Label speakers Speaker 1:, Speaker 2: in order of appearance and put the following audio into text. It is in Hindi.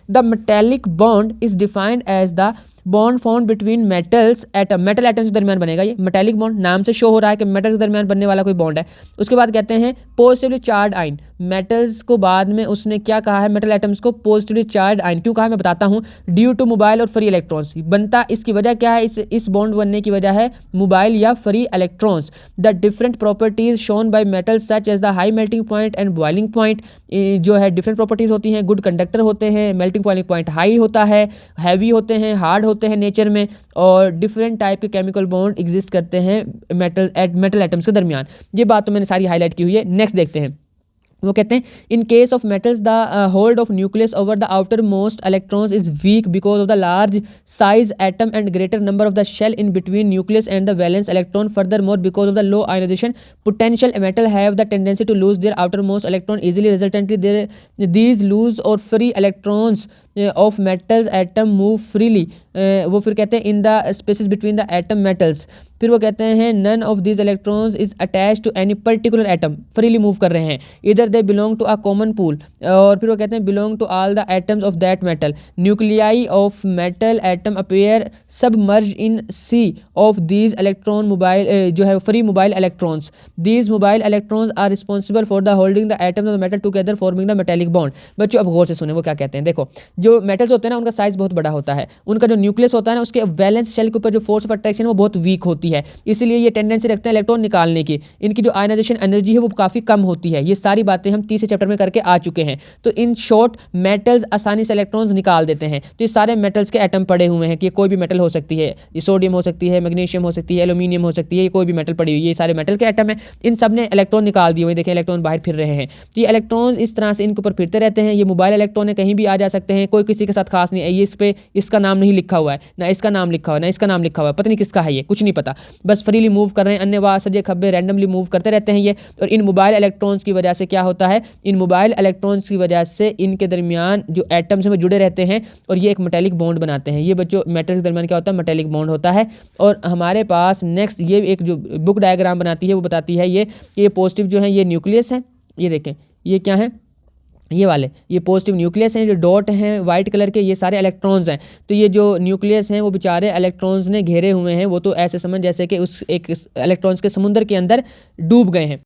Speaker 1: The metallic bond is defined as the bond found between metals atom, metal atoms के दरमियान बनेगा। ये मेटेलिक बॉन्ड नाम से शो हो रहा है कि मेटल्स के दरमियान बनने वाला कोई बॉन्ड है। उसके बाद कहते हैं पॉजिटिवली चार्ज आयन, मेटल्स को बाद में उसने क्या कहा है, मेटल एटम्स को पॉजिटिवली चार्ज आयन क्यों कहा है मैं बताता हूँ। ड्यू टू मोबाइल और फ्री इलेक्ट्रॉन्स बनता, इसकी वजह क्या है, इस बॉन्ड बनने की वजह है मोबाइल या free electrons. The different properties shown by metals such as the high melting point and boiling point, जो है डिफरेंट प्रॉपर्टीज होती हैं, गुड कंडक्टर होते हैं, मेल्टिंग बॉइलिंग पॉइंट हाई होता है, हैवी होते हैं, हार्ड होते हैं नेचर में, और डिफरेंट टाइप के केमिकल बॉन्ड एग्जिस्ट करते हैं मेटल एटम्स के दरमियान। ये बात तो मैंने सारी हाईलाइट की हुई है। नेक्स्ट देखते हैं, वो कहते हैं in case of metals the hold of nucleus over the outermost electrons is weak because of the large size atom and greater number of the shell in between nucleus and the valence electron. Furthermore because of the low ionisation potential metal have the tendency to lose their outermost electron easily, resultantly there these loose और free electrons of metals atom move freely. वो फिर कहते हैं in the spaces between the atom metals. फिर वो कहते हैं none of these electrons is attach to any particular atom, freely move कर रहे हैं, इधर they belong to a common pool. और फिर वो कहते हैं belong to all the atoms of that metal. Nuclei of metal atom appear submerge in sea of these electron mobile, जो है free mobile electrons. These mobile electrons are responsible for the holding the atoms of the metal together forming the metallic bond. बच्चों अब गौर से सुने वो क्या कहते हैं। देखो जो मेटल्स होते हैं ना उनका साइज बहुत बड़ा होता है, उनका जो न्यूक्लियस होता है ना उसके वैलेंस शेल के ऊपर जो फोर्स ऑफ अट्रैक्शन वो बहुत वीक होती है, इसलिए ये टेंडेंसी रखते हैं इलेक्ट्रॉन निकालने की। इनकी जो आयनाइजेशन एनर्जी है वो काफ़ी कम होती है। ये सारी बातें हम तीसरे चैप्टर में करके आ चुके हैं। तो इन शॉर्ट मेटल्स आसानी से इलेक्ट्रॉन्स निकाल देते हैं। तो ये सारे मेटल्स के एटम पड़े हुए हैं कि कोई भी मेटल हो सकती है, ये सोडियम हो सकती है, मैग्नीशियम हो सकती है, एल्यूमिनियम हो सकती है, ये कोई भी मेटल पड़ी हुई है, ये सारे मेटल के एटम है। इन सब ने इलेक्ट्रॉन निकाल दिए हुए, देखें इलेक्ट्रॉन बाहर फिर रहे हैं। तो ये इलेक्ट्रॉन इस तरह से इनके ऊपर फिरते रहते हैं। ये मोबाइल इलेक्ट्रॉन है, कहीं भी आ जा सकते हैं, कोई किसी के साथ खास नहीं है। ये इस पे इसका नाम नहीं लिखा हुआ है, ना इसका नाम लिखा हुआ है, ना इसका नाम लिखा हुआ है, पता नहीं किसका है, ये कुछ नहीं पता, बस फ्रीली मूव कर रहे हैं। अन्य सजे खब्बे रैंडमली मूव करते रहते हैं ये। और इन मोबाइल इलेक्ट्रॉन्स की वजह से क्या होता है, इन मोबाइल इलेक्ट्रॉन्स की वजह से इनके दरमियान जो एटम्स हैं वो जुड़े रहते हैं और ये एक मेटेलिक बॉन्ड बनाते हैं। ये बच्चों मेटल्स के दरमियान क्या होता है, मेटेलिक बॉन्ड होता है। और हमारे पास नेक्स्ट ये एक जो बुक डायग्राम बनाती है वो बताती है ये पॉजिटिव जो है ये न्यूक्लियस है, ये देखें ये क्या है, ये वाले ये पॉजिटिव न्यूक्लियस हैं, जो डॉट हैं वाइट कलर के ये सारे इलेक्ट्रॉन्स हैं। तो ये जो न्यूक्लियस हैं वो बेचारे इलेक्ट्रॉन्स ने घेरे हुए हैं, वो तो ऐसे समझ जैसे कि उस एक इलेक्ट्रॉन्स के समुद्र के अंदर डूब गए हैं।